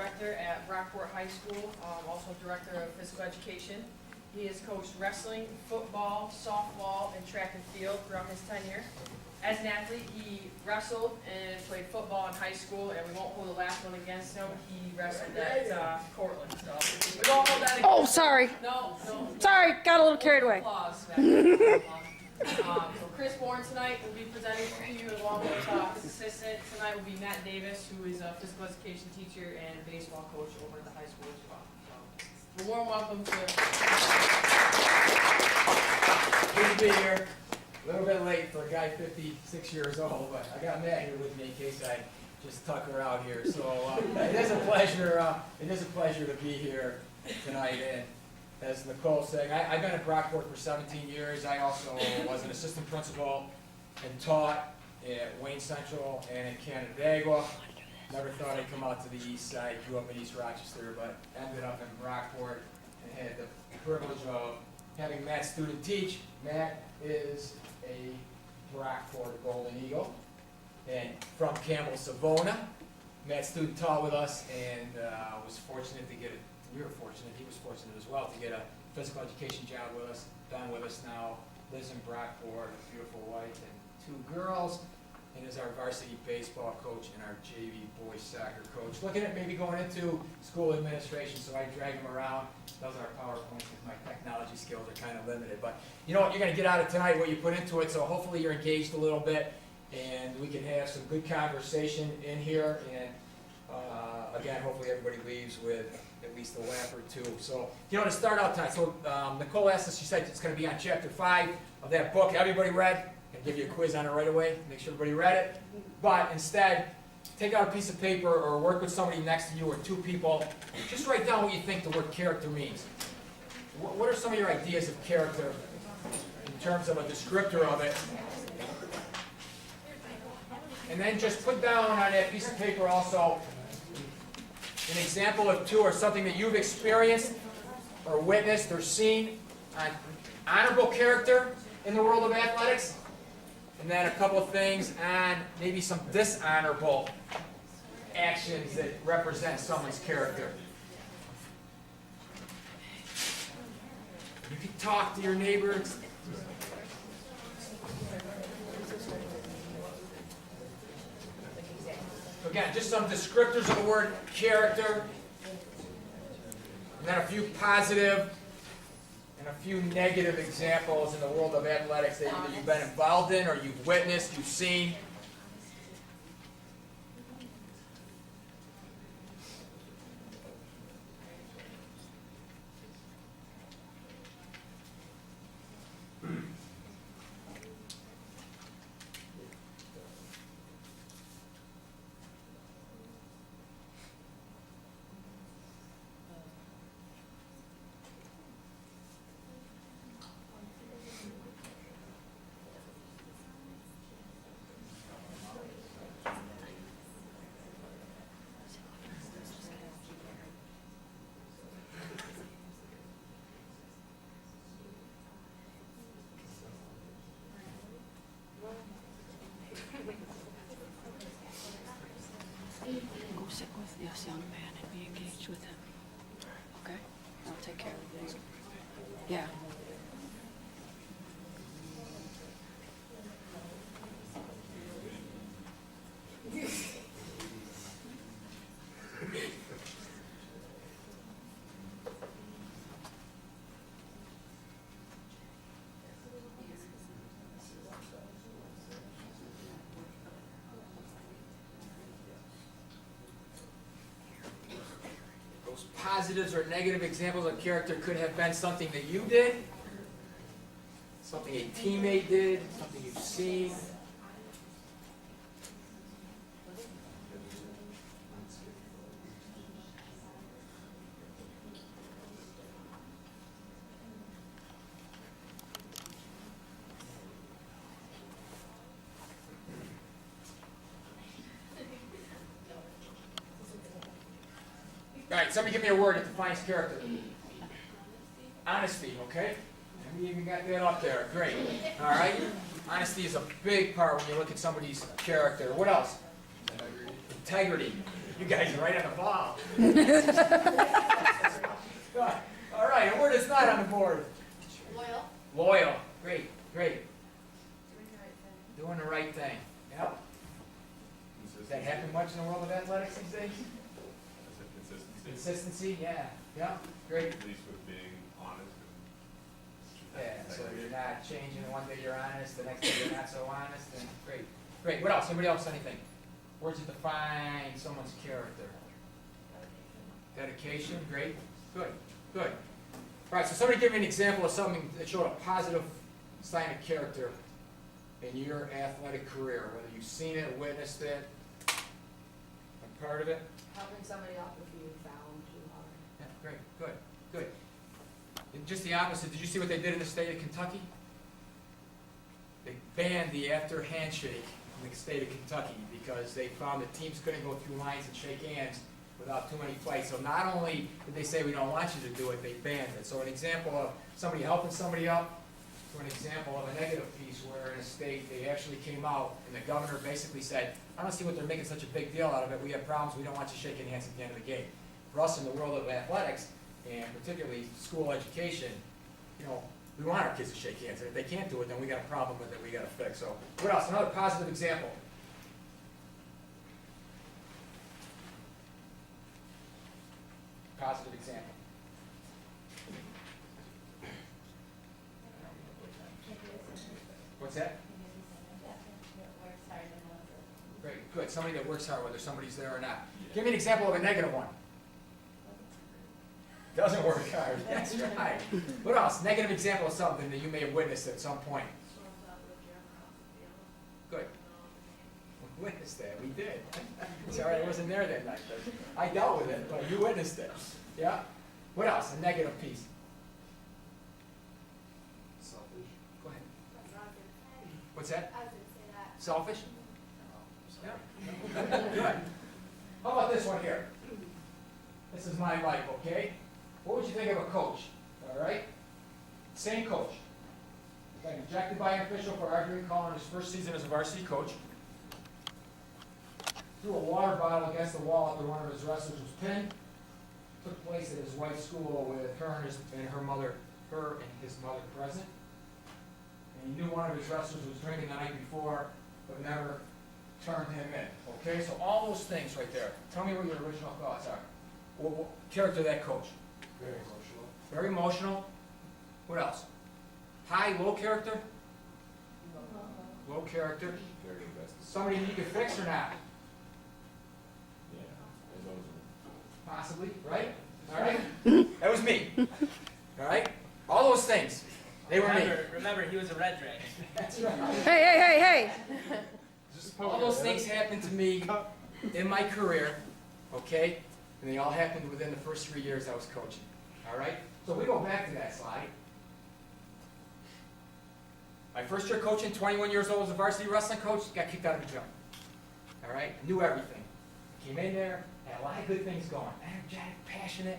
director at Brockport High School, also director of physical education. He has coached wrestling, football, softball, and track and field throughout his tenure. As an athlete, he wrestled and played football in high school, and we won't hold the last one against him. He wrestled at Cortland, so we won't hold that against him. Oh, sorry. No. Sorry, got a little carried away. Applause. So Chris Bourne tonight will be presenting to you along with his assistant. Tonight will be Matt Davis, who is a physical education teacher and baseball coach over at the high school as well. So, a warm welcome to. Good to be here. A little bit late for a guy 56 years old, but I got Matt here with me in case I just tuck her out here. So it is a pleasure. It is a pleasure to be here tonight. And as Nicole said, I've been at Brockport for 17 years. I also was an assistant principal and taught at Wayne Central and in Canandaigua. Never thought I'd come out to the east side. Grew up in East Rochester, but ended up in Brockport and had the privilege of having Matt student teach. Matt is a Brockport Golden Eagle and from Campbell Savona. Matt student taught with us and was fortunate to get it. We were fortunate, he was fortunate as well, to get a physical education job with us, been with us now, lives in Brockport, a beautiful wife and 2 girls, and is our varsity baseball coach and our JV boys soccer coach. Looking at maybe going into school administration, so I drag him around, does our PowerPoint, because my technology skills are kind of limited. But you know what, you're going to get out of tonight what you put into it, so hopefully you're engaged a little bit, and we can have some good conversation in here, and again, hopefully everybody leaves with at least a laugh or 2. So, you know, to start out tonight, so Nicole asked us, she said it's going to be on chapter 5 of that book. Everybody read? I'll give you a quiz on it right away, make sure everybody read it. But instead, take out a piece of paper or work with somebody next to you or 2 people. Just write down what you think the word character means. What are some of your ideas of character in terms of a descriptor of it? And then just put down on that piece of paper also an example of 2 or something that you've experienced or witnessed or seen on honorable character in the world of athletics. And then a couple of things on maybe some dishonorable actions that represent someone's character. You can talk to your neighbors. Again, just some descriptors of the word character, and then a few positive and a few negative examples in the world of athletics that either you've been involved in or you've witnessed, you've seen. Go sit with this young man and be engaged with him. Okay? I'll take care of things. Yeah. Those positives or negative examples of character could have been something that you did, something a teammate did, something you've seen. All right, somebody give me a word that defines character. Honesty, okay? We even got that up there. Great. All right? Honesty is a big part when you look at somebody's character. What else? Integrity. You guys are right on the ball. All right, and word is not on the board. Loyal. Loyal. Great, great. Doing the right thing. Doing the right thing. Yep. Does that happen much in the world of athletics these days? Consistency. Consistency, yeah. Yeah, great. At least with being honest and. Yeah, so you're not changing, one day you're honest, the next day you're not so honest, and great. Great, what else? Anybody else, anything? Words that define someone's character. Dedication, great, good, good. All right, so somebody give me an example of something that showed a positive sign of character in your athletic career, whether you've seen it, witnessed it, a part of it. Helping somebody up if you found too hard. Yeah, great, good, good. And just the opposite, did you see what they did in the state of Kentucky? They banned the after handshake in the state of Kentucky because they found that teams couldn't go through lines and shake hands without too many fights. So not only did they say we don't want you to do it, they banned it. So an example of somebody helping somebody up, to an example of a negative piece where in a state they actually came out and the governor basically said, I don't see what they're making such a big deal out of it. We have problems. We don't want you shaking hands at the end of the game. For us in the world of athletics, and particularly school education, you know, we want our kids to shake hands. And if they can't do it, then we got a problem with it we got to fix. So what else? Another positive example. Positive example. What's that? Great, good. Somebody that works hard, whether somebody's there or not. Give me an example of a negative one. Doesn't work hard. That's right. What else? Negative example of something that you may have witnessed at some point. Good. We witnessed that. We did. Sorry, I wasn't there that night. But I dealt with it, but you witnessed it. Yeah? What else? A negative piece. Selfish. Go ahead. That's not good. What's that? I was gonna say that. Selfish? Yeah. Good. How about this one here? This is my life, okay? What would you think of a coach? All right? Same coach. Got ejected by an official for arguing calling his first season as a varsity coach. Threw a water bottle against the wall after one of his wrestlers was pinned. Took place at his wife's school with her and his mother present. And he knew one of his wrestlers was drinking the night before, but never turned him in. Okay, so all those things right there. Tell me what your original thoughts are. What character of that coach? Very emotional. Very emotional. What else? High, low character? Low character. Very invested. Somebody you could fix or not? Yeah. And those are. Possibly, right? All right? That was me. All right? All those things. They were me. Remember, he was a Red Dragon. That's right. Hey! All those things happened to me in my career, okay? And they all happened within the first 3 years I was coaching. All right? So we go back to that slide. My first year coaching, 21 years old as a varsity wrestling coach, got kicked out of the gym. All right? Knew everything. Came in there, had a lot of good things going. Energetic, passionate,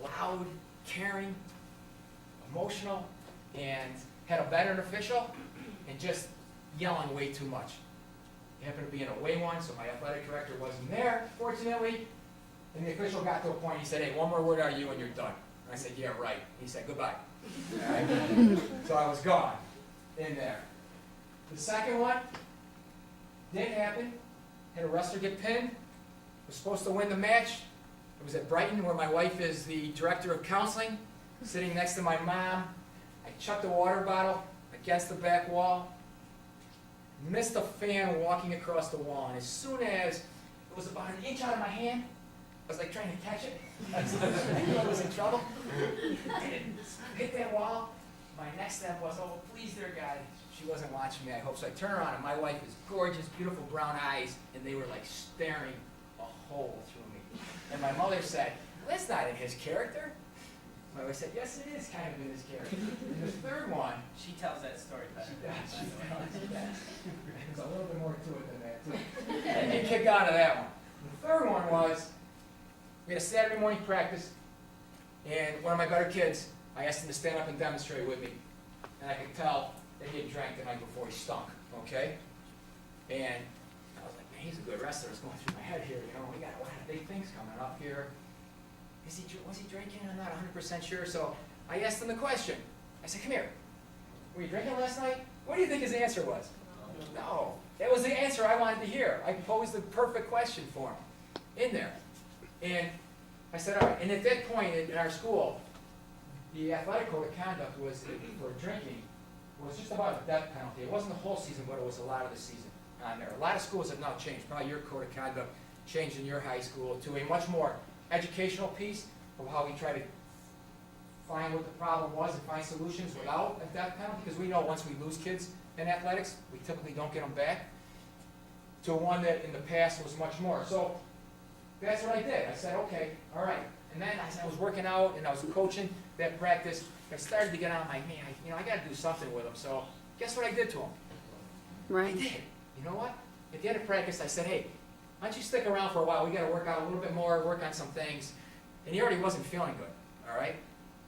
loud, caring, emotional, and had a veteran official and just yelling way too much. It happened to be an away one, so my athletic director wasn't there, fortunately. And the official got to a point, he said, hey, one more word out of you and you're done. And I said, yeah, right. He said, goodbye. All right? So I was gone in there. The second one didn't happen. Had a wrestler get pinned. Was supposed to win the match. It was at Brighton, where my wife is the director of counseling, sitting next to my mom. I chucked a water bottle against the back wall. Missed a fan walking across the wall, and as soon as it was about an inch out of my hand, I was like trying to catch it. I knew I was in trouble. And it hit that wall. My next step was, oh, please, dear God. She wasn't watching me, I hope. So I turn around, and my wife is gorgeous, beautiful brown eyes, and they were like staring a hole through me. And my mother said, well, that's not in his character. My wife said, yes, it is kind of in his character. And the third one, She tells that story better. there's a little bit more to it than that, too. I didn't get kicked out of that one. The third one was, we had a Saturday morning practice, and one of my better kids, I asked him to stand up and demonstrate with me. And I could tell that he had drank the night before he stunk, okay? And I was like, he's a good wrestler. It's going through my head here, we got a lot of big things coming up here. Was he drinking? I'm not 100% sure. So I asked him the question. I said, come here. Were you drinking last night? What do you think his answer was? No. That was the answer I wanted to hear. I posed the perfect question for him in there. And I said, all right. And at that point in our school, the athletic code of conduct was for drinking was just about a death penalty. It wasn't the whole season, but it was a lot of the season on there. A lot of schools have now changed. Probably your code of conduct changed in your high school to a much more educational piece of how we try to find what the problem was and find solutions without a death penalty, because we know once we lose kids in athletics, we typically don't get them back, to one that in the past was much more. So that's what I did. I said, okay, all right. And then I was working out and I was coaching that practice. I started to get on my, man, I got to do something with him. So guess what I did to him? I Right. did. You know what? At the end of practice, I said, hey, why don't you stick around for a while? We got to work out a little bit more, work on some things. And he already wasn't feeling good, all right?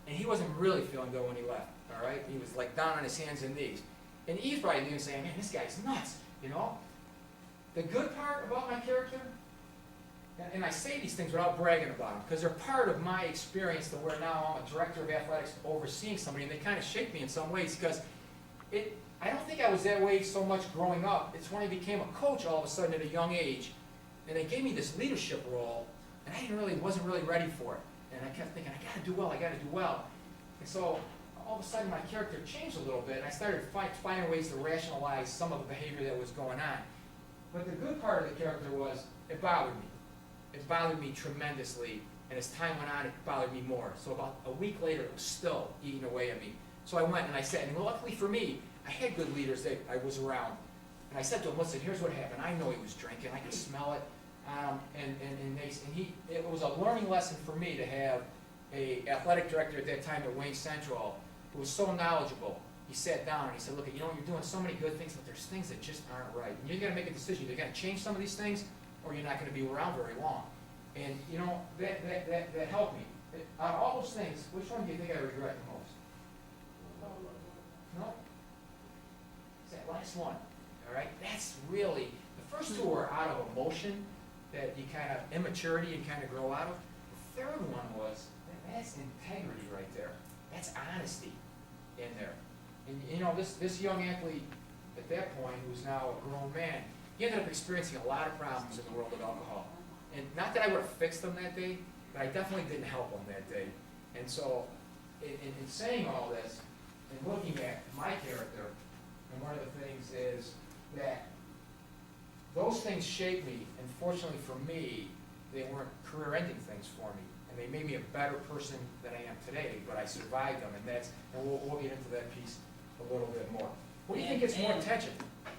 And he wasn't really feeling good when he left, all right? He was like down on his hands and knees. And he's probably even saying, man, this guy's nuts, The good part about my character, and I say these things without bragging about them, because they're part of my experience to where now I'm a director of athletics overseeing somebody, and they kind of shape me in some ways, because I don't think I was that way so much growing up. It's when I became a coach all of a sudden at a young age, and they gave me this leadership role, and I wasn't really ready for it. And I kept thinking, I got to do well. And so all of a sudden my character changed a little bit, and I started finding ways to rationalize some of the behavior that was going on. But the good part of the character was, it bothered me. It bothered me tremendously, and as time went on, it bothered me more. So about a week later, it was still eating away at me. So I went and I said, and luckily for me, I had good leaders that I was around. And I said to him, listen, here's what happened. I know he was drinking. I could smell it. It was a learning lesson for me to have a athletic director at that time at Wayne Central who was so knowledgeable. He sat down and he said, look, you're doing so many good things, but there's things that just aren't right. And you got to make a decision. You're going to change some of these things, or you're not going to be around very long. And that helped me. Out of all those things, which one do you think I regret the most? No? It's that last one. All right? That's really, the first two are out of emotion, that you kind of, immaturity and kind of grow out of. The third one was, that's integrity right there. That's honesty in there. And this young athlete at that point, who's now a grown man, he ended up experiencing a lot of problems in the world of alcohol. And not that I would have fixed him that day, but I definitely didn't help him that day. And so, in saying all this, and looking at my character, and one of the things is that those things shaped me, and fortunately for me, they weren't career-ending things for me. And they made me a better person than I am today, but I survived them, and we'll get into that piece a little bit more. What do you think gets more attention?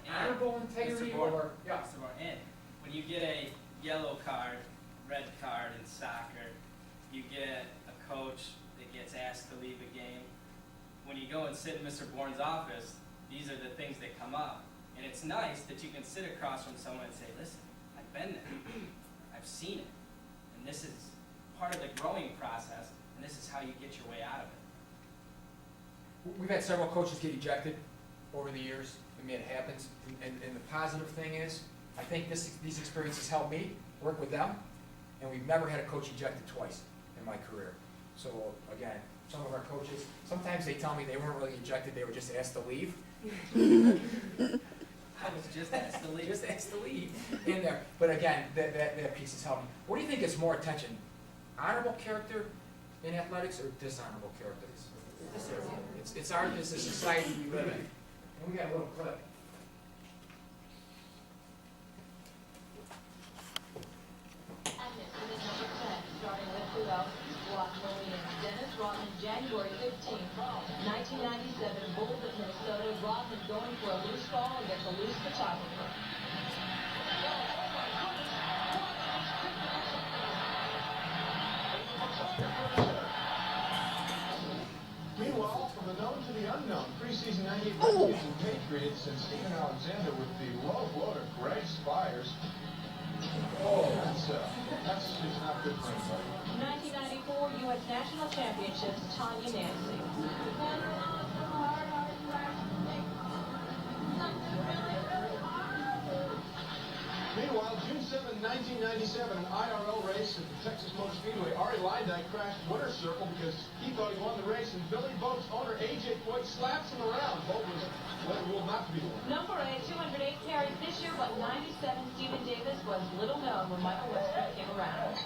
Honorable integrity or, yeah. Mr. Moore, and when you get a yellow card, red card in soccer, you get a coach that gets asked to leave a game. When you go and sit in Mr. Bourne's office, these are the things that come up. And it's nice that you can sit across from someone and say, listen, I've been there. I've seen it. And this is part of the growing process, and this is how you get your way out of it. We've had several coaches get ejected over the years. I mean, it happens. And the positive thing is, I think these experiences helped me work with them, and we've never had a coach ejected twice in my career. So again, some of our coaches, sometimes they tell me they weren't really ejected, they were just asked to leave. I was just asked to leave. Just asked to leave in there. But again, that piece is helping. What do you think gets more attention? Honorable character in athletics or dishonorable character? It's a society we live in. And we got a little clip. Starting with 2000, Williams, Dennis Rodman, January 15, 1997, Bulls of Minnesota. Rodman going for a loose ball against a loose photographer. Meanwhile, from the known to the unknown, preseason 98 Houston Patriots and Steven Alexander with the low blow to Greg Spires. That's just not good for anybody. 1994 U.S. National Championships, Tanya Nancy. Meanwhile, June 7, 1997, an IRL race at the Texas Motor Speedway. Ari Leidyke crashed winner's circle because he thought he won the race, and Billy Boat's owner, A.J. Foyt, slaps him around. Boat was later ruled not to be the winner. Number 8, 208 carries this year, but 97 Stephen Davis was little known when Michael Westbrook came around.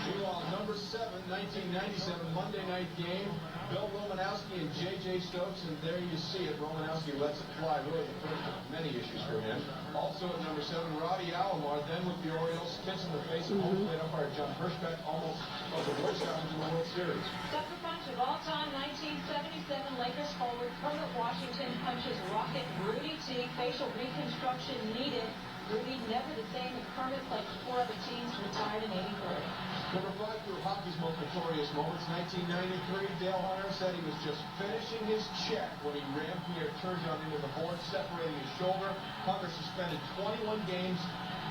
Meanwhile, number 7, 1997, Monday night game. Bill Romanowski and J.J. Stokes, and there you see it. Romanowski lets it fly. Really the first of many issues for him. Also at number 7, Roddy Alomar, then with the Orioles, spits in the face of home plate umpire John Hirschbeck, almost of the Boy Scouts in the World Series. Sucker punch of all time, 1977 Lakers forward Kermit Washington punches Rocket Rudy T. Facial reconstruction needed. Rudy never the same, and Kermit played for 4 other teams, retired in '83. Number 5 through hockey's most notorious moments. 1993, Dale Hunter said he was just finishing his check when he rammed Pierre Turgeon into the board, separating his shoulder. Hunter suspended 21 games,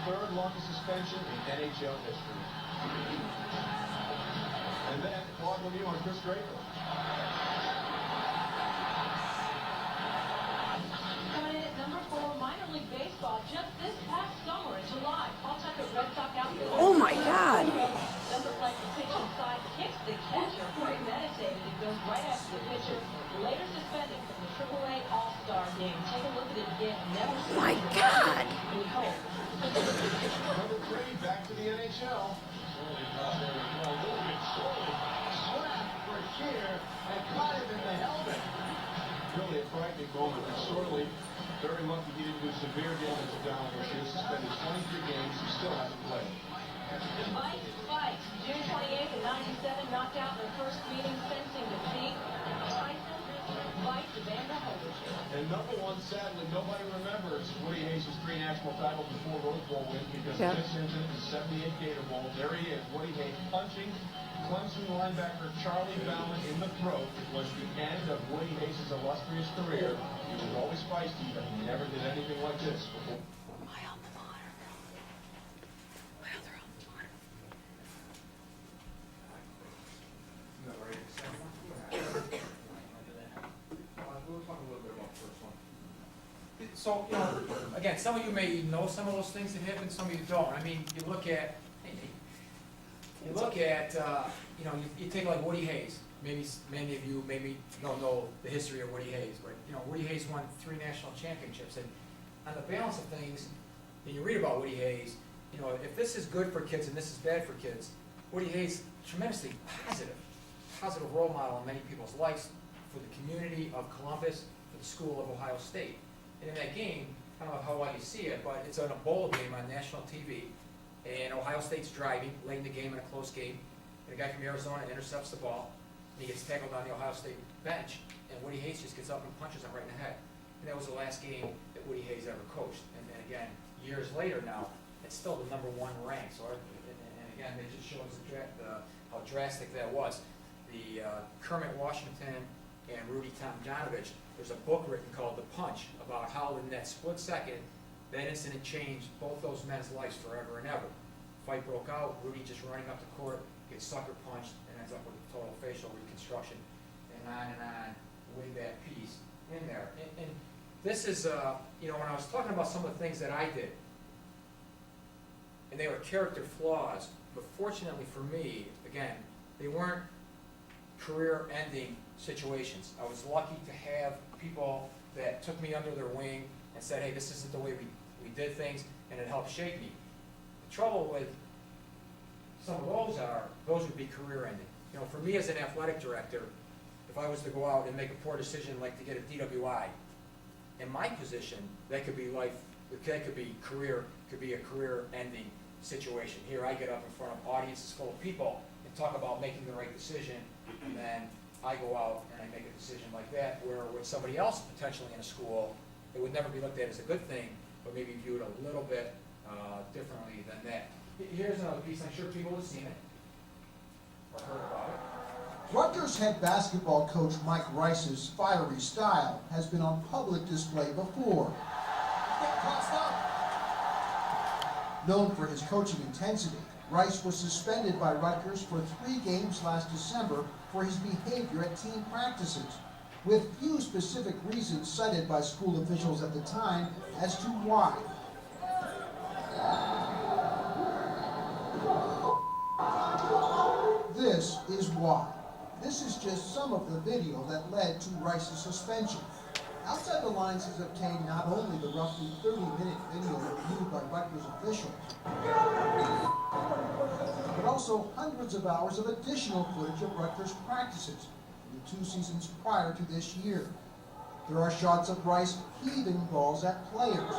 third longest suspension in NHL history. And then Claude Lemieux on Chris Draper. Coming in at number 4, minor league baseball, just this past summer in July, Paul Tucker, Red Sox outfielder. Oh my God. Number plays the pitch inside, kicks the catcher, premeditated. It goes right after the pitcher. Later suspended from the AAA All-Star game. Take a look at it again. Never seen My God. We hope. Number 3, back to the NHL. A little bit slowly. Slapped for Shear and caught him in the helmet. Really a frightening moment. And Sorley, very lucky he didn't do severe damage to Donald Shear. Suspended 23 games. He still hasn't played. Fight. June 28th of 97, knocked out in their first meeting, fencing defeat. Tyson fights Evander Holyfield. And number 1, sadly, nobody remembers Woody Hayes' 3 national titles before Rose Bowl win because Yeah. this isn't the 78 Gator Bowl. There he is, Woody Hayes punching Clemson linebacker Charlie Bauman in the throat. It was the end of Woody Hayes' illustrious career. He was always feisty, but he never did anything like this before. My alma mater. My other alma mater. We'll talk a little bit about the first one. So, again, some of you may know some of those things that happened, some of you don't. I mean, you look at, you take like Woody Hayes. Maybe many of you maybe don't know the history of Woody Hayes, but, Woody Hayes won 3 national championships. And on the balance of things, when you read about Woody Hayes, if this is good for kids and this is bad for kids, Woody Hayes, tremendously positive role model in many people's lives, for the community of Columbus, for the school of Ohio State. And in that game, I don't know how well you see it, but it's on a bowl game on national TV, and Ohio State's driving late in the game in a close game, and a guy from Arizona intercepts the ball, and he gets tackled on the Ohio State bench, and Woody Hayes just gets up and punches him right in the head. And that was the last game that Woody Hayes ever coached. And again, years later now, it's still the #1 rank. So, and again, it just shows how drastic that was. The Kermit Washington and Rudy Tomjanovich, there's a book written called The Punch about how in that split second, that incident changed both those men's lives forever and ever. Fight broke out, Rudy just running up the court, gets sucker punched, and ends up with a total facial reconstruction, and on with that piece in there. And this is, when I was talking about some of the things that I did, and they were character flaws, but fortunately for me, again, they weren't career-ending situations. I was lucky to have people that took me under their wing and said, hey, this isn't the way we did things, and it helped shape me. The trouble with some of those would be career-ending. For me as an athletic director, if I was to go out and make a poor decision like to get a DWI, in my position, that could be a career-ending situation. Here I get up in front of audiences full of people and talk about making the right decision, and then I go out and I make a decision like that, where with somebody else potentially in a school, it would never be looked at as a good thing, but maybe viewed a little bit differently than that. Here's another piece, I'm sure people have seen it, or heard about it. Rutgers head basketball coach Mike Rice's fiery style has been on public display before. Known for his coaching intensity, Rice was suspended by Rutgers for 3 games last December for his behavior at team practices, with few specific reasons cited by school officials at the time as to why. This is why. This is just some of the video that led to Rice's suspension. Outside the Lines has obtained not only the roughly 30-minute video reviewed by Rutgers officials, but also hundreds of hours of additional footage of Rutgers practices in the 2 seasons prior to this year. There are shots of Rice heaving balls at players,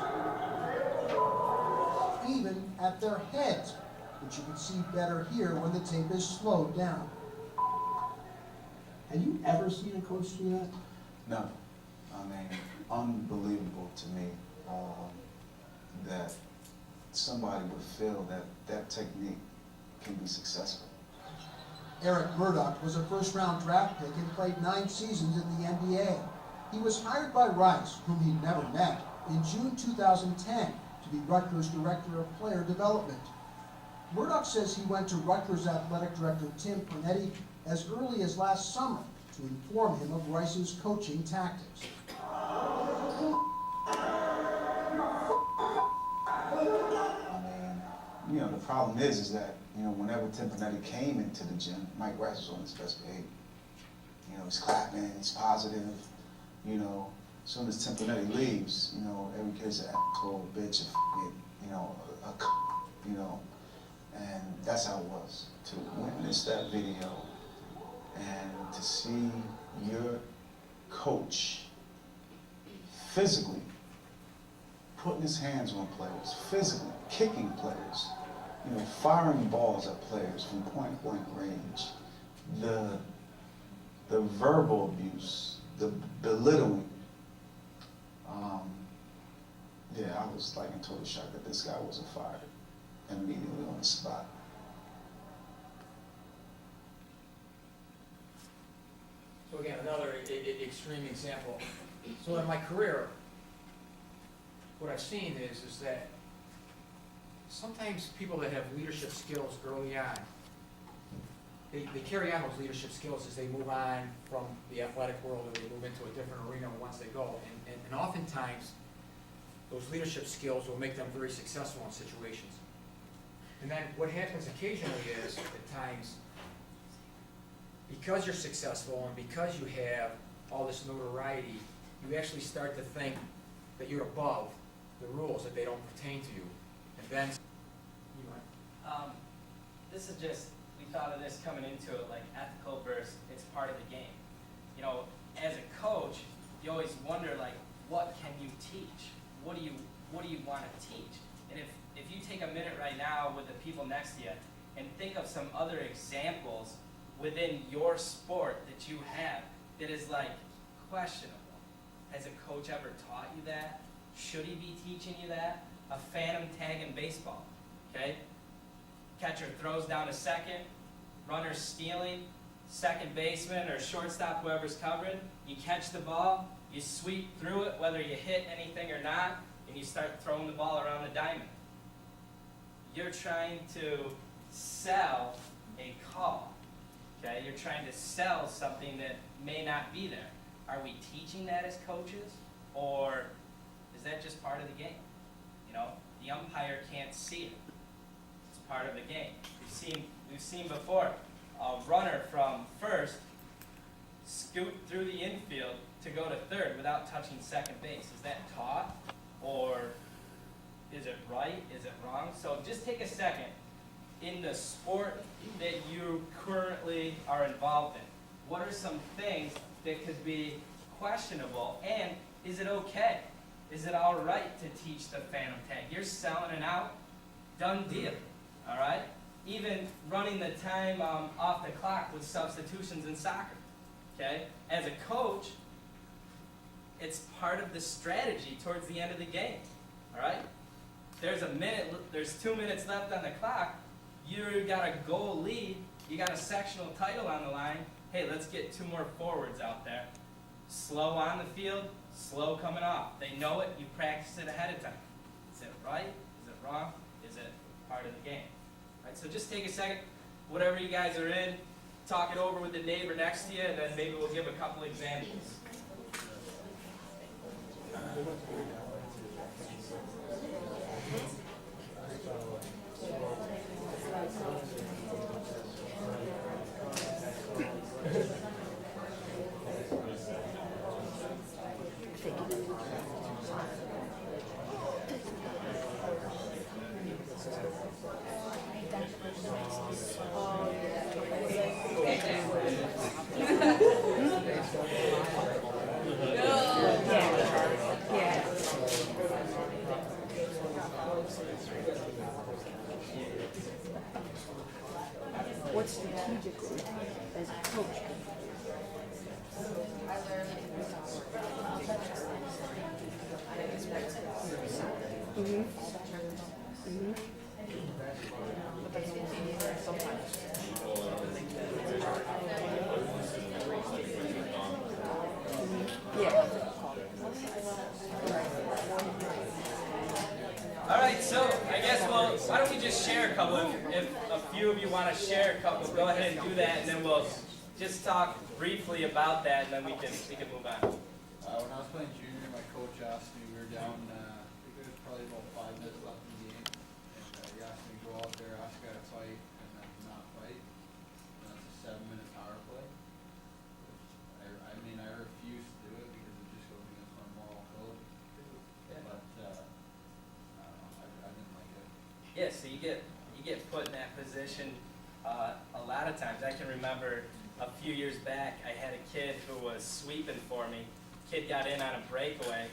even at their heads, which you can see better here when the tape is slowed down. Have you ever seen a coach do that? No. I mean, unbelievable to me that somebody would feel that that technique can be successful. Eric Murdoch was a first-round draft pick and played 9 seasons in the NBA. He was hired by Rice, whom he'd never met, in June 2010 to be Rutgers Director of Player Development. Murdoch says he went to Rutgers Athletic Director Tim Pernetti as early as last summer to inform him of Rice's coaching tactics. I mean, the problem is that, whenever Tim Pernetti came into the gym, Mike Rice was on his best behavior. He's clapping, he's positive, as soon as Tim Pernetti leaves, every kid's an asshole, bitch, and that's how it was. To witness that video and to see your coach physically putting his hands on players, physically kicking players, firing balls at players from point-blank range, the verbal abuse, the belittling. Yeah, I was like in total shock that this guy wasn't fired immediately on the spot. So again, another extreme example. So in my career, what I've seen is that sometimes people that have leadership skills early on, they carry on those leadership skills as they move on from the athletic world or they move into a different arena once they go. And oftentimes, those leadership skills will make them very successful in situations. And then what happens occasionally is, at times, because you're successful and because you have all this notoriety, you actually start to think that you're above the rules, that they don't pertain to you. And then, This is just, we thought of this coming into it, like ethical versus it's part of the game. As a coach, you always wonder, like, what can you teach? What do you want to teach? And if you take a minute right now with the people next to you and think of some other examples within your sport that you have that is like questionable. Has a coach ever taught you that? Should he be teaching you that? A phantom tag in baseball, okay? Catcher throws down to second, runner stealing, second baseman or shortstop, whoever's covering, you catch the ball, you sweep through it, whether you hit anything or not, and you start throwing the ball around the diamond. You're trying to sell a call, okay? You're trying to sell something that may not be there. Are we teaching that as coaches, or is that just part of the game? The umpire can't see it. It's part of the game. We've seen before a runner from first scoot through the infield to go to third without touching second base. Is that taught, or is it right? Is it wrong? So just take a second in the sport that you currently are involved in. What are some things that could be questionable, and is it okay? Is it all right to teach the phantom tag? You're selling it out, done deal, all right? Even running the time off the clock with substitutions in soccer, okay? As a coach, it's part of the strategy towards the end of the game, all right? There's 2 minutes left on the clock, you got a goal lead, you got a sectional title on the line, hey, let's get 2 more forwards out there. Slow on the field, slow coming off. They know it, you practice it ahead of time. Is it right? Is it wrong? Is it part of the game? Alright, so just take a second, whatever you guys are in, talk it over with the neighbor next to you, and then maybe we'll give a couple examples. What's strategically as a coach? Alright, so I guess why don't we just share a couple, if a few of you want to share a couple, go ahead and do that, and then we'll just talk briefly about that, and then we can move on. When I was playing junior, my coach asked me, we were down, I think there was probably about 5 minutes left in the game, and he asked me to go out there, ask a guy to fight, and then not fight. And that's a 7-minute power play. I mean, I refused to do it because it just goes against my moral code. But, I don't know, I didn't like it. Yeah, so you get put in that position a lot of times. I can remember a few years back, I had a kid who was sweeping for me. Kid got in on a breakaway.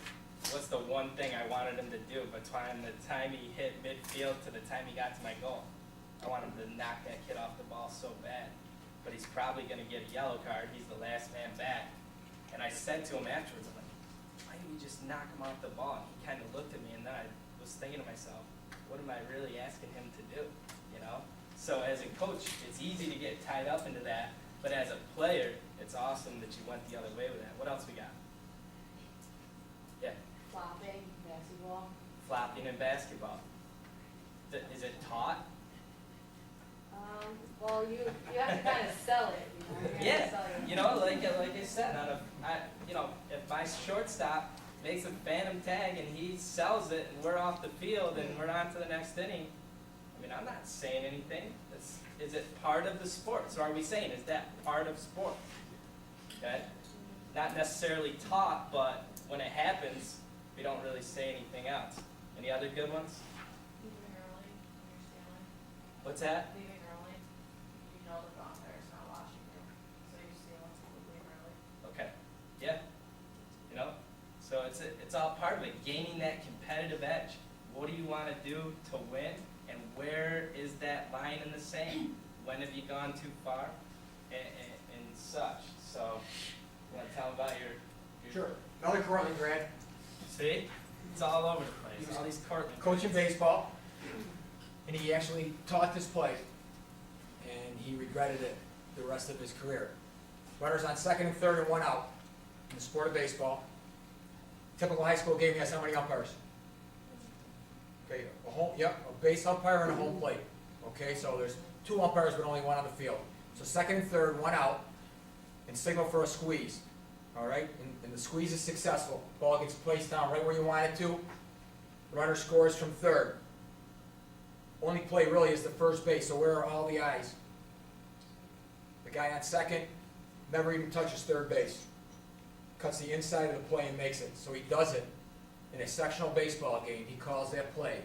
What's the one thing I wanted him to do? Between the time he hit midfield to the time he got to my goal, I wanted him to knock that kid off the ball so bad. But he's probably going to get a yellow card. He's the last man back. And I said to him afterwards, I'm like, why didn't we just knock him off the ball? And he kind of looked at me, and then I was thinking to myself, what am I really asking him to do? You know? So as a coach, it's easy to get tied up into that. But as a player, it's awesome that you went the other way with that. What else we got? Yeah. Flopping, basketball. Flopping in basketball. Is it taught? Well, you have to kind of sell it, you know? You have to sell Yeah. it. You know, like I said, if my shortstop makes a phantom tag and he sells it and we're off the field and we're on to the next inning, I mean, I'm not saying anything. Is it part of the sport? So are we saying, is that part of sport? Okay? Not necessarily taught, but when it happens, we don't really say anything else. Any other good ones? Leaving early, when you're stealing. What's that? Leaving early. You know the bonfire's not watching you, so you steal and leave early. Okay. Yeah. You know? So it's all part of it. Gaining that competitive edge. What do you want to do to win? And where is that line in the sand? When have you gone too far? And such. So, you want to tell them about your Sure. Another Cortland grad, see? It's all over the place. All these Cortland. coaching baseball, and he actually taught this play, and he regretted it the rest of his career. Runners on second and third and one out in the sport of baseball. Typical high school game has how many umpires? Okay, a base umpire and a home plate. Okay, so there's 2 umpires but only 1 on the field. So second and third, 1 out, and signal for a squeeze. All right, and the squeeze is successful. Ball gets placed down right where you want it to. Runner scores from third. Only play really is the first base, so where are all the eyes? The guy on second never even touches third base. Cuts the inside of the play and makes it. So he does it in a sectional baseball game. He calls that play.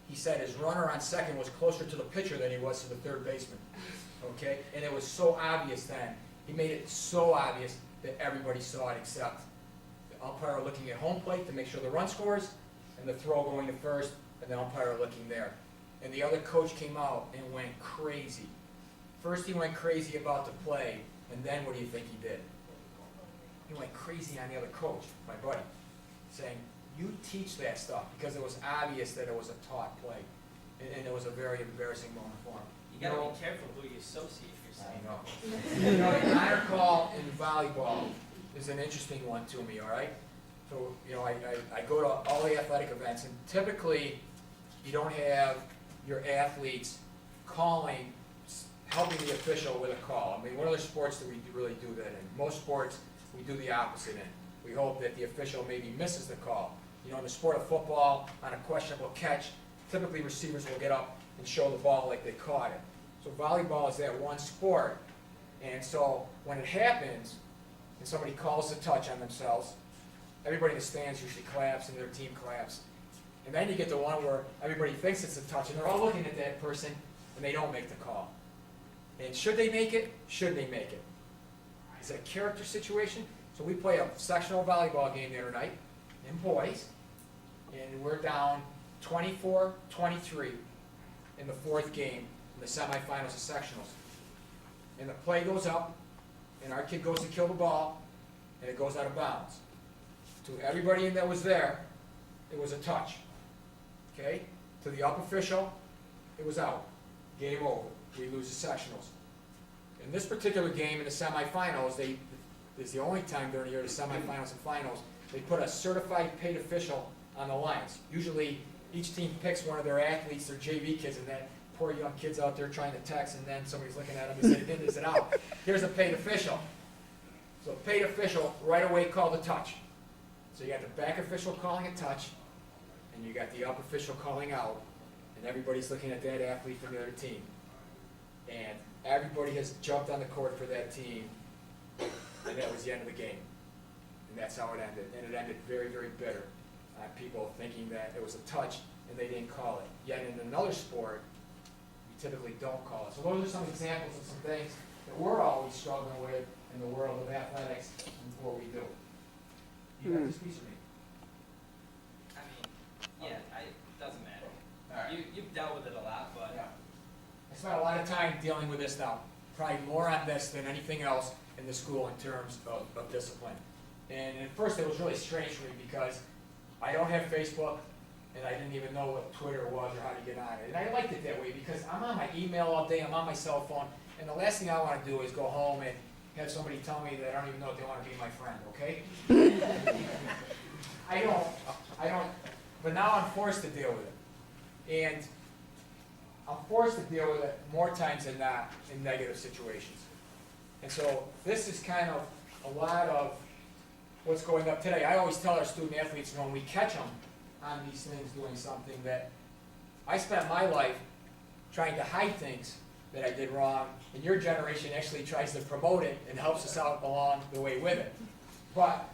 He said his runner on second was closer to the pitcher than he was to the third baseman. Okay? And it was so obvious then. He made it so obvious that everybody saw it except the umpire looking at home plate to make sure the run scores, and the throw going to first, and the umpire looking there. And the other coach came out and went crazy. First he went crazy about the play, and then what do you think he did? He went crazy on the other coach, my buddy, saying, you teach that stuff, because it was obvious that it was a taught play. And it was a very embarrassing moment for him. You got to be careful who you associate yourself. I know. You know, the honor call in volleyball is an interesting one to me, all right? So, you know, I go to all the athletic events, and typically you don't have your athletes calling, helping the official with a call. I mean, what other sports do we really do that in? Most sports, we do the opposite in. We hope that the official maybe misses the call. You know, in the sport of football, on a questionable catch, typically receivers will get up and show the ball like they caught it. So volleyball is that one sport, and so when it happens, and somebody calls a touch on themselves, everybody in the stands usually claps and their team claps. And then you get the one where everybody thinks it's a touch, and they're all looking at that person, and they don't make the call. And should they make it? Should they make it? Is it a character situation? So we play a sectional volleyball game the other night, in boys, and we're down 24-23 in the fourth game in the semifinals of sectionals. And the play goes up, and our kid goes to kill the ball, and it goes out of bounds. To everybody that was there, it was a touch. Okay? To the up official, it was out. Game over. We lose the sectionals. In this particular game, in the semifinals, this is the only time during the year, the semifinals and finals, they put a certified paid official on the lines. Usually, each team picks one of their athletes, their JV kids, and that poor young kid's out there trying to text, and then somebody's looking at him and saying, is it out? Here's a paid official. So paid official right away called a touch. So you got the back official calling a touch, and you got the up official calling out, and everybody's looking at that athlete from the other team. And everybody has jumped on the court for that team, and that was the end of the game. And that's how it ended. And it ended very, very bitter. People thinking that it was a touch and they didn't call it. Yet in another sport, you typically don't call it. So those are some examples of some things that we're always struggling with in the world of athletics and what we do. You have this piece of me. I mean, yeah, it doesn't matter. All right. You've dealt with it a lot, but Yeah. I spent a lot of time dealing with this now. Probably more on this than anything else in the school in terms of discipline. And at first it was really strange for me because I don't have Facebook, and I didn't even know what Twitter was or how to get on it. And I liked it that way because I'm on my email all day, I'm on my cell phone, and the last thing I want to do is go home and have somebody tell me that I don't even know if they want to be my friend, okay? I don't, but now I'm forced to deal with it. And I'm forced to deal with it more times than not in negative situations. And so this is kind of a lot of what's going up today. I always tell our student athletes when we catch them on these things doing something that I spent my life trying to hide things that I did wrong, and your generation actually tries to promote it and helps us out along the way with it. But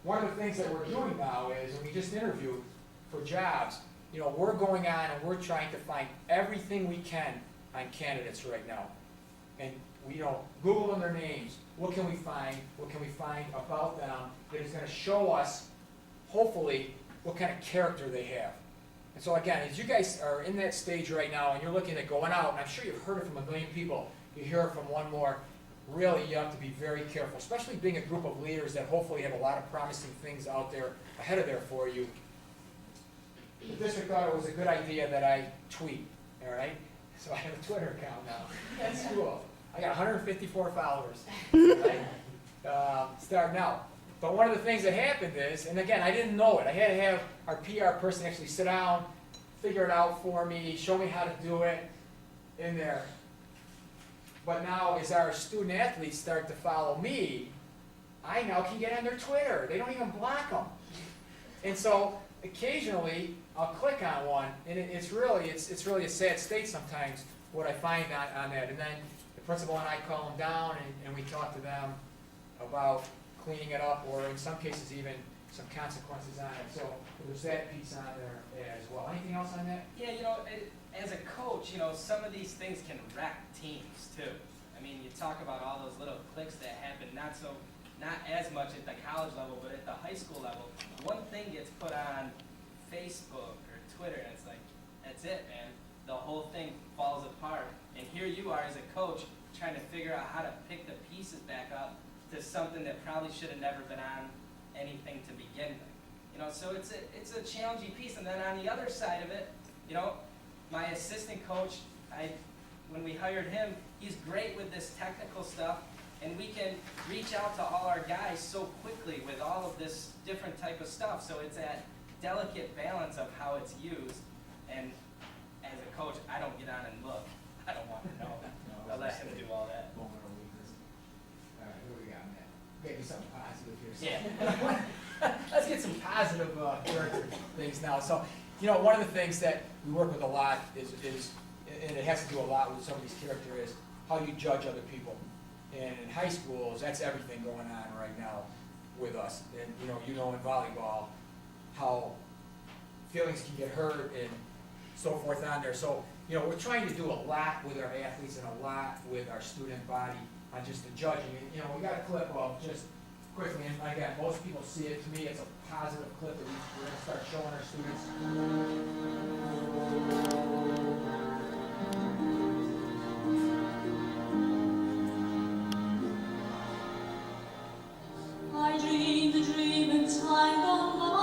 one of the things that we're doing now is, and we just interviewed for jobs, you know, we're going on and we're trying to find everything we can on candidates right now. And we, you know, Google them their names. What can we find? What can we find about them that is going to show us, hopefully, what kind of character they have? And so again, as you guys are in that stage right now and you're looking at going out, and I'm sure you've heard it from a million people, you hear it from one more, really you have to be very careful, especially being a group of leaders that hopefully have a lot of promising things out there ahead of there for you. The district thought it was a good idea that I tweet, all right? So I have a Twitter account now. That's cool. I got 154 followers, right? Starting out. But one of the things that happened is, and again, I didn't know it. I had to have our PR person actually sit down, figure it out for me, show me how to do it in there. But now, as our student athletes start to follow me, I now can get on their Twitter. They don't even block them. And so, occasionally, I'll click on one, and it's really a sad state sometimes, what I find on that. And then the principal and I call them down, and we talk to them about cleaning it up, or in some cases even some consequences on it. So there's that piece on there as well. Anything else on that? yeah, you know, as a coach, you know, some of these things can wreck teams too. I mean, you talk about all those little clicks that happen, not as much at the college level, but at the high school level. One thing gets put on Facebook or Twitter, and it's like, that's it, man. The whole thing falls apart. And here you are as a coach trying to figure out how to pick the pieces back up to something that probably should have never been on anything to begin with. You know, so it's a challenging piece. And then on the other side of it, you know, my assistant coach, when we hired him, he's great with this technical stuff, and we can reach out to all our guys so quickly with all of this different type of stuff. So it's that delicate balance of how it's used. And as a coach, I don't get on and look. I don't want to know. I'll let him do all that. Moment of weakness. All right, who we got, Matt? Maybe something positive here. Yeah. Let's get some positive character things now. So, you know, one of the things that we work with a lot is, and it has to do a lot with somebody's character, is how you judge other people. And in high schools, that's everything going on right now with us. And you know in volleyball how feelings can get hurt and so forth on there. So, you know, we're trying to do a lot with our athletes and a lot with our student body on just the judging. And, you know, we got a clip of just quickly, and again, most people see it. To me, it's a positive clip that we're going to start showing our students. I dreamed a dream in time gone by.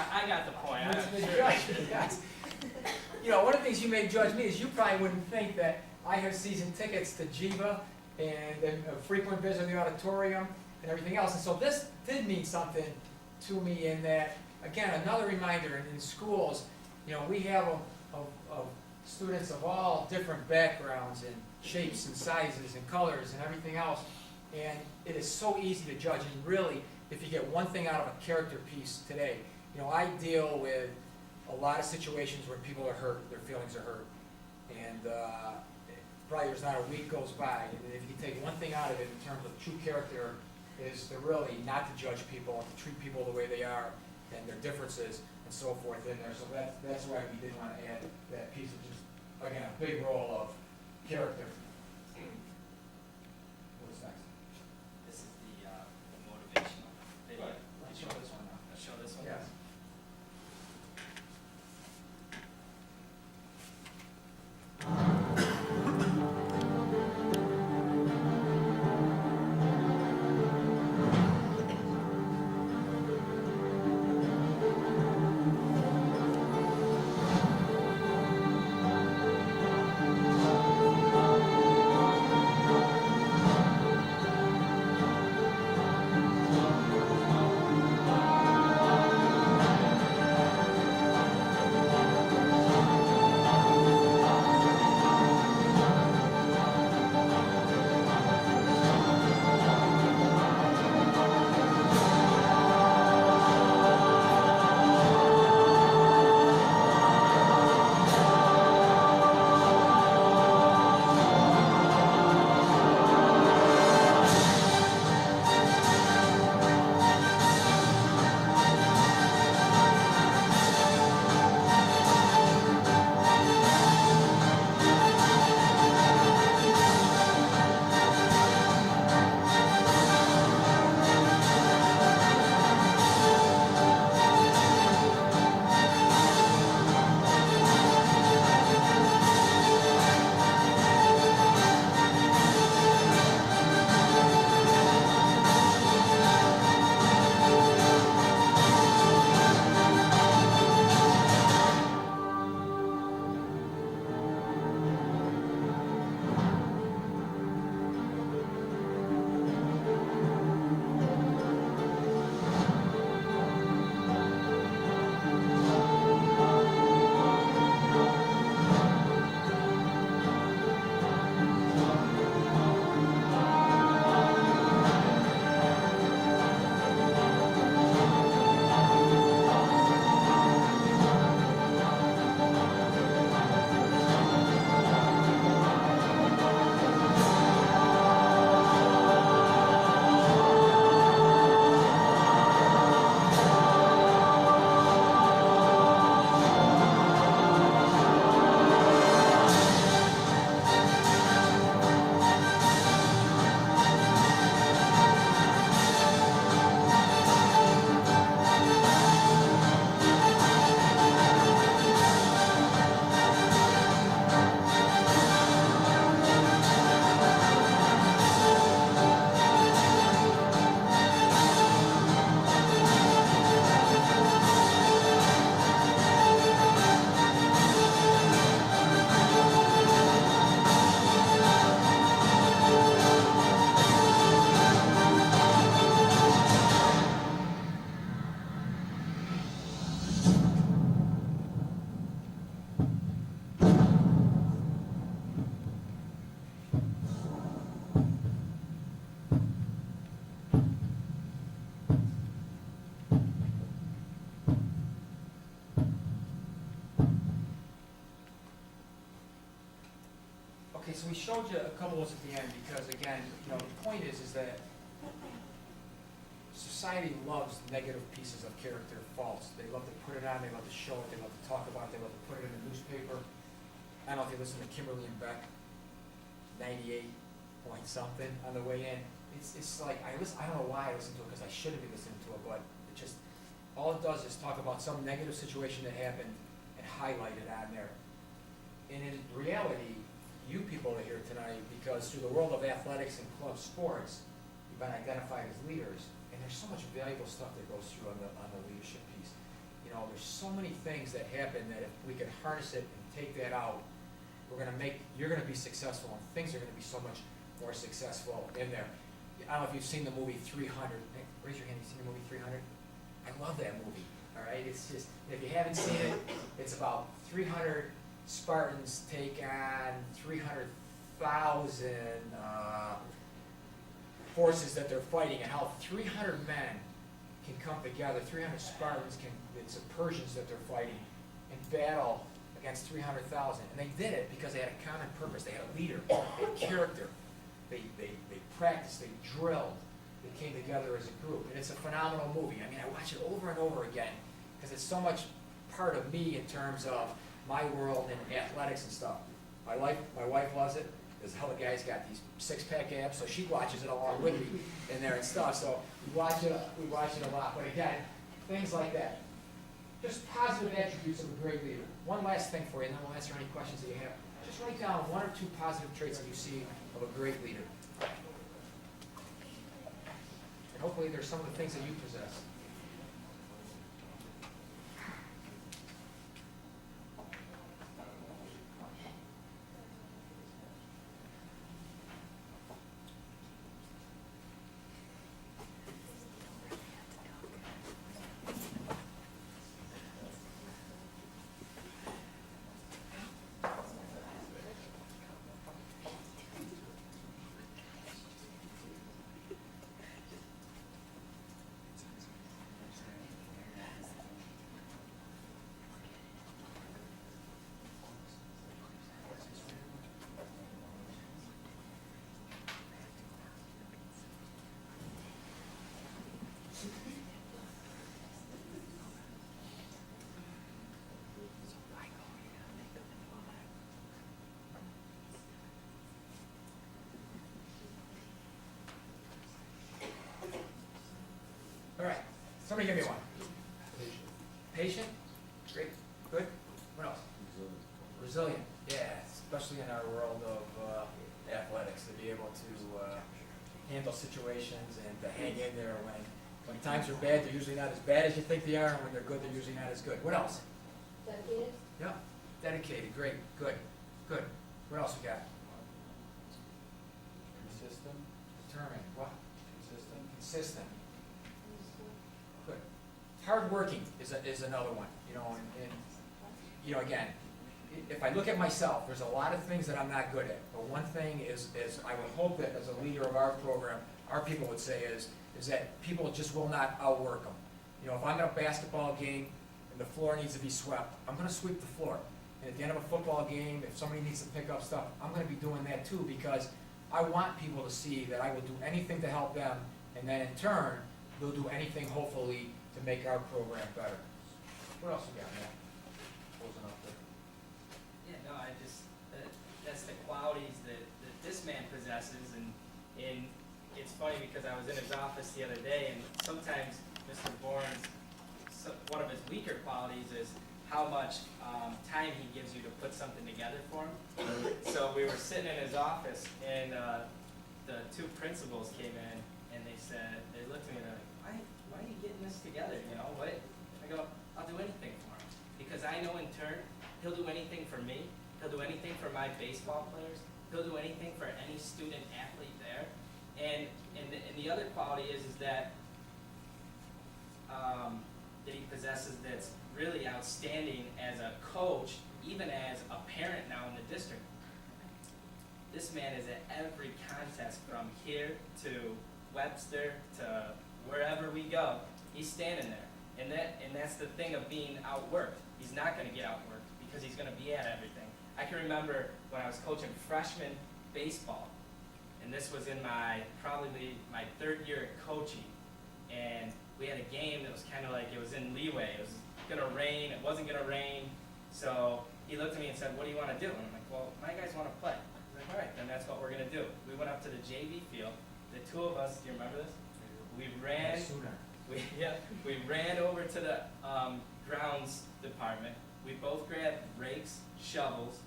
I got the point. You know, one of the things you may judge me is you probably wouldn't think that I have season tickets to Jiva and a frequent visit to the auditorium and everything else. And so this did mean something to me in that, again, another reminder in schools, you know, we have students of all different backgrounds and shapes and sizes and colors and everything else. And it is so easy to judge. And really, if you get one thing out of a character piece today, you know, I deal with a lot of situations where people are hurt, their feelings are hurt. And probably there's not a week goes by. And if you take one thing out of it in terms of true character, is to really not to judge people and to treat people the way they are and their differences and so forth in there. So that's why we did want to add that piece of just, again, a big role of character. What's next? This is the motivational video. Let's show this one now. Let's show this one. Yes. so we showed you a couple of those at the end because, again, you know, the point is that society loves negative pieces of character faults. They love to put it on, they love to show it, they love to talk about it, they love to put it in the newspaper. I don't know if you listen to Kimberly and Beck, 98 point something on the way in. It's like, I don't know why I listen to it, because I shouldn't be listening to it, but it just, all it does is talk about some negative situation that happened and highlight it on there. And in reality, you people are here tonight because through the world of athletics and club sports, you've been identified as leaders, and there's so much valuable stuff that goes through on the leadership piece. You know, there's so many things that happen that if we could harness it and take that out, you're gonna be successful, and things are gonna be so much more successful in there. I don't know if you've seen the movie 300. Hey, raise your hand, you seen the movie 300? I love that movie, all right? It's just, if you haven't seen it, it's about 300 Spartans take on 300,000 forces that they're fighting, and how 300 men can come together, 300 Spartans it's the Persians that they're fighting, and battle against 300,000. And they did it because they had a common purpose. They had a leader, they had character. They practiced, they drilled, they came together as a group. And it's a phenomenal movie. I mean, I watch it over and over again because it's so much part of me in terms of my world and athletics and stuff. My wife loves it. This hell of a guy's got these six-pack abs, so she watches it along with me in there and stuff. So we watch it a lot. But again, things like that. Just positive attributes of a great leader. One last thing for you, and then we'll answer any questions that you have. Just write down one or two positive traits that you see of a great leader. And hopefully there's some of the things that you possess. All right, somebody give me one. Patient? Great, good. What else? Resilient, yeah, especially in our world of athletics, to be able to handle situations and to hang in there when times are bad, they're usually not as bad as you think they are, and when they're good, they're usually not as good. What else? Dedicated? Yeah, dedicated, great, good, good. What else we got? Consistent. Determined, what? Consistent. Consistent. Good. Hardworking is another one, you know, and you know, again, if I look at myself, there's a lot of things that I'm not good at, but one thing is I would hope that as a leader of our program, our people would say is that people just will not outwork them. You know, if I'm at a basketball game and the floor needs to be swept, I'm gonna sweep the floor. And at the end of a football game, if somebody needs to pick up stuff, I'm gonna be doing that too, because I want people to see that I will do anything to help them, and then in turn, they'll do anything, hopefully, to make our program better. What else we got, Matt? Closing up there. Yeah, no, that's the qualities that this man possesses, and it's funny because I was in his office the other day, and sometimes Mr. Bourne's, one of his weaker qualities is how much time he gives you to put something together for him. So we were sitting in his office, and the two principals came in, and they looked at me and they're like, why are you getting this together, you know, what? I go, I'll do anything for him, because I know in turn, he'll do anything for me, he'll do anything for my baseball players, he'll do anything for any student athlete there, and the other quality is that that he possesses that's really outstanding as a coach, even as a parent now in the district. This man is at every contest from here to Webster to wherever we go. He's standing there, and that's the thing of being outworked. He's not going to get outworked because he's going to be at everything. I can remember when I was coaching freshman baseball. And this was in probably my third year at coaching. And we had a game that was kind of like, it was in leeway. It was gonna rain, it wasn't gonna rain. So he looked at me and said, what do you wanna do? And I'm like, well, my guys wanna play. He's like, all right, then that's what we're gonna do. We went up to the JV field. The two of us, do you remember this? We ran, we ran over to the grounds department. We both grabbed rakes, shovels,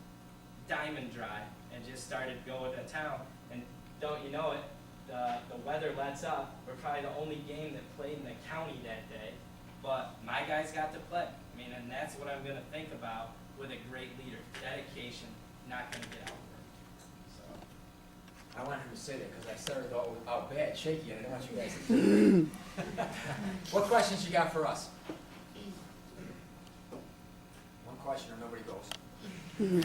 diamond dry, and just started going to town. And don't you know it, the weather lets up. We're probably the only game that played in the county that day, but my guys got to play. I mean, and that's what I'm gonna think about with a great leader. Dedication, not gonna get outworked. So. I wanted him to say that because I started out bad, shaky, and I don't want you guys to do it. What questions you got for us? One question or nobody goes.